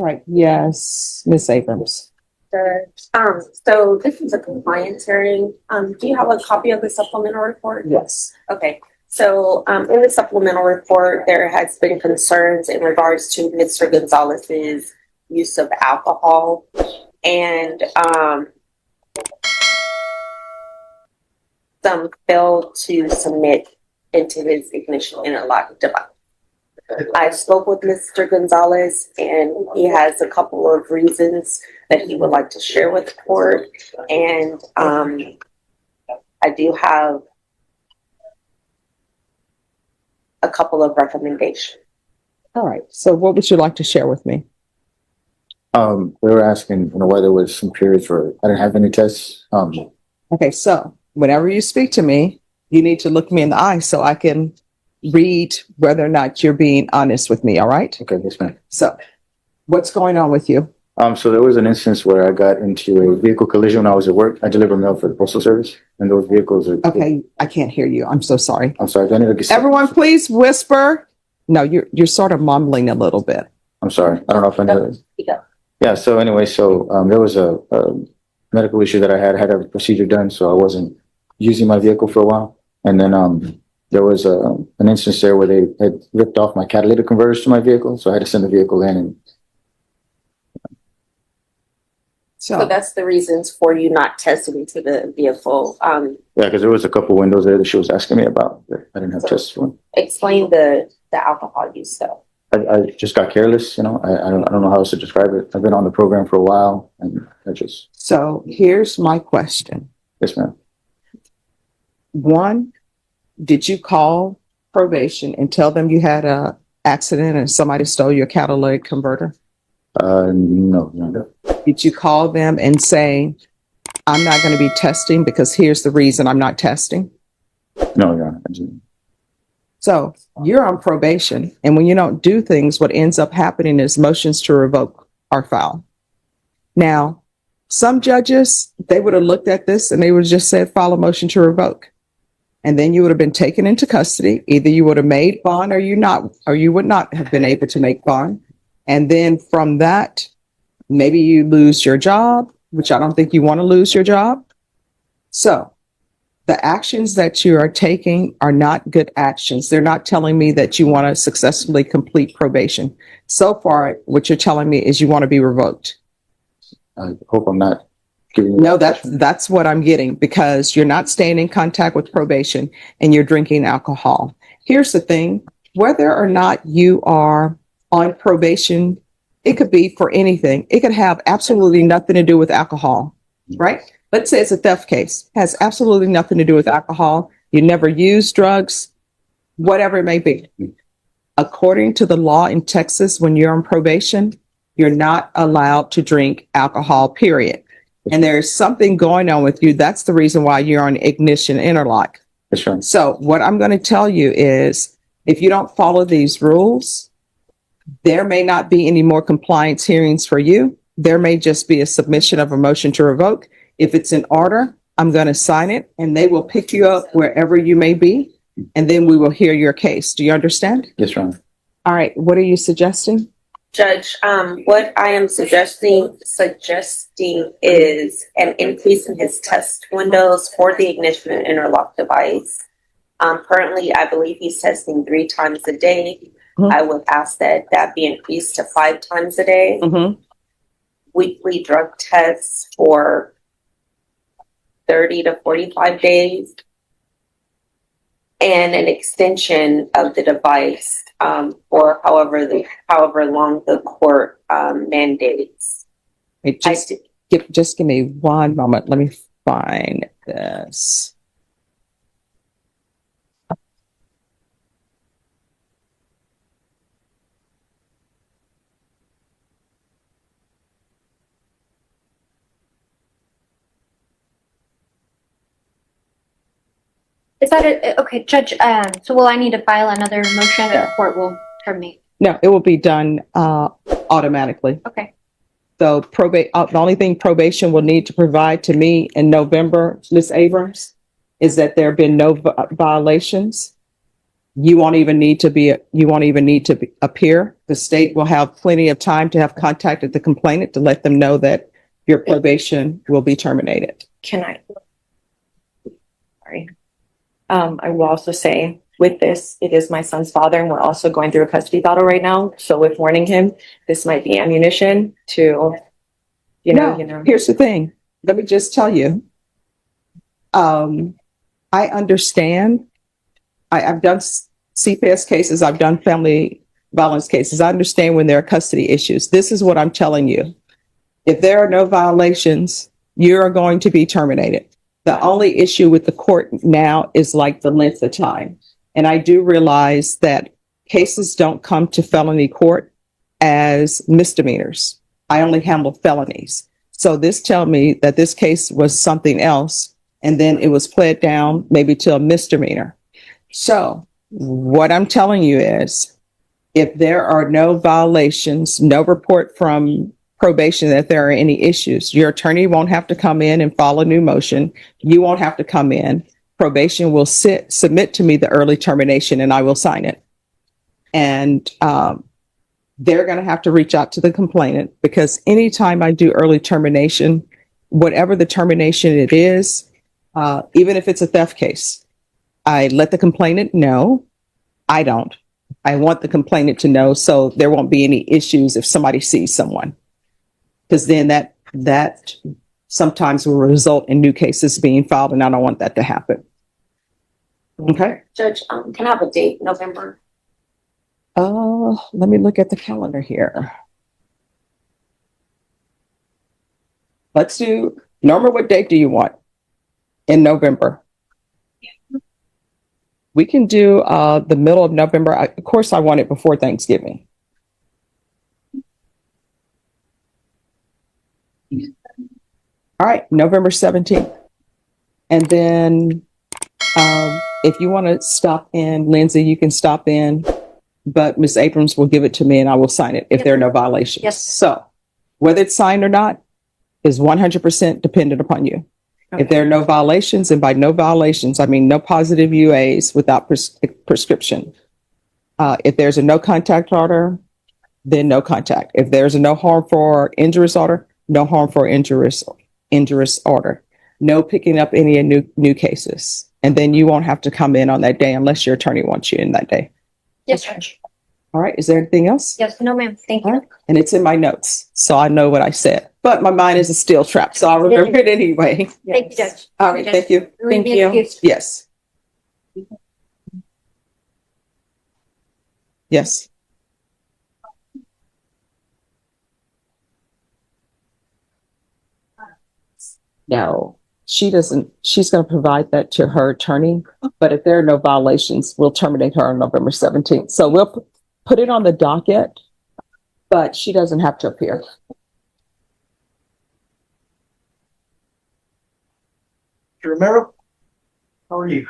Right. Yes, Miss Abrams. Sure. So this is a compliance hearing. Do you have a copy of the supplemental report? Yes. Okay. So, in the supplemental report, there has been concerns in regards to Mr. Gonzalez's use of alcohol and, some failed to submit into his ignition interlock device. I spoke with Mr. Gonzalez and he has a couple of reasons that he would like to share with the court. And I do have a couple of recommendations. All right. So what would you like to share with me? They were asking, why there was some periods where I didn't have any tests. Okay. So whenever you speak to me, you need to look me in the eye so I can read whether or not you're being honest with me. All right. Okay, yes, ma'am. So what's going on with you? So there was an instance where I got into a vehicle collision when I was at work. I deliver mail for the postal service, and those vehicles are. Okay. I can't hear you. I'm so sorry. I'm sorry. Do I need to get Everyone, please whisper. No, you're sort of mumbling a little bit. I'm sorry. I don't know if I know this. Yeah. So anyway, there was a medical issue that I had a procedure done, so I wasn't using my vehicle for a while, and then there was an instance there where they had ripped off my catalytic converters to my vehicle, so I had to send the vehicle in. And so that's the reasons for you not testing to the vehicle. yeah, because there was a couple windows there that she was asking me about that I didn't have tests for. Explain the alcohol use though. I just got careless, I don't know how else to describe it. I've been on the program for a while, and I just. So here's my question. Yes, ma'am. One, did you call probation and tell them you had a accident and somebody stole your catalytic converter? No. Did you call them and say, I'm not going to be testing because here's the reason I'm not testing? No, Your Honor, I didn't. So you're on probation, and when you don't do things, what ends up happening is motions to revoke are filed. Now, some judges, they would have looked at this and they would have just said, file a motion to revoke. And then you would have been taken into custody. Either you would have made bond or you would not have been able to make bond. And then from that, maybe you lose your job, which I don't think you want to lose your job. So the actions that you are taking are not good actions. They're not telling me that you want to successfully complete probation. So far, what you're telling me is you want to be revoked. I hope I'm not giving you. No, that's what I'm getting, because you're not staying in contact with probation and you're drinking alcohol. Here's the thing, whether or not you are on probation, it could be for anything. It could have absolutely nothing to do with alcohol, right? Let's say it's a theft case, has absolutely nothing to do with alcohol. You never use drugs, whatever it may be. According to the law in Texas, when you're on probation, you're not allowed to drink alcohol, period. And there's something going on with you. That's the reason why you're on ignition interlock. That's right. So what I'm going to tell you is, if you don't follow these rules, there may not be any more compliance hearings for you. There may just be a submission of a motion to revoke. If it's in order, I'm going to sign it and they will pick you up wherever you may be. And then we will hear your case. Do you understand? Yes, Your Honor. All right. What are you suggesting? Judge, what I am suggesting is an increase in his test windows for the ignition and interlock device. Currently, I believe he's testing 3 times a day. Mm-hmm. I would ask that be increased to 5 times a day. Mm-hmm. Weekly drug tests for 30 to 45 days. And an extension of the device for however long the court mandates. Just give me one moment. Let me find this. Is that okay, Judge? So will I need to file another motion, or the court will terminate? No, it will be done automatically. Okay. So the only thing probation will need to provide to me in November, Ms. Abrams, is that there have been no violations. you won't even need to appear. The state will have plenty of time to have contacted the complainant to let them know that your probation will be terminated. Can I? Sorry. I will also say with this, it is my son's father, and we're also going through a custody battle right now. So with warning him, this might be ammunition to, Here's the thing. Let me just tell you. I understand. I've done CPS cases. I've done family violence cases. I understand when there are custody issues. This is what I'm telling you. If there are no violations, you're going to be terminated. The only issue with the court now is like the length of time. And I do realize that cases don't come to felony court as misdemeanors. I only handle felonies. So this tells me that this case was something else, and then it was pled down maybe to a misdemeanor. So what I'm telling you is, if there are no violations, no report from probation that there are any issues, your attorney won't have to come in and file a new motion. You won't have to come in. Probation will submit to me the early termination, and I will sign it. And they're going to have to reach out to the complainant, because anytime I do early termination, whatever the termination it is, even if it's a theft case, I let the complainant know. I don't. I want the complainant to know, so there won't be any issues if somebody sees someone, because then that sometimes will result in new cases being filed, and I don't want that to happen. Okay. Judge, can I have a date, November? Let me look at the calendar here. Let's do, Norma, what date do you want in November? We can do the middle of November. Of course, I want it before Thanksgiving. All right, November 17th. And then if you want to stop in, Lindsay, you can stop in, but Ms. Abrams will give it to me and I will sign it if there are no violations. Yes. So whether it's signed or not is 100% dependent upon you. Okay. If there are no violations, and by no violations, I mean no positive UAs without prescription. If there's a no contact order, then no contact. If there's a no harm for injurious order, no harm for injurious order. No picking up any new cases. And then you won't have to come in on that day unless your attorney wants you in that day. Yes, Judge. All right. Is there anything else? Yes, no, ma'am. Thank All you. right. And it's in my notes, so I know what I said. But my mind is a steel trap, so I'll remember it anyway. Thank you, Judge. All right. Thank you. Thank you. Yes. Yes. No, she doesn't. She's going to provide that to her attorney. But if there are no violations, we'll terminate her on November 17th. So we'll put it on the docket, but she doesn't have to appear. Romero, how are you?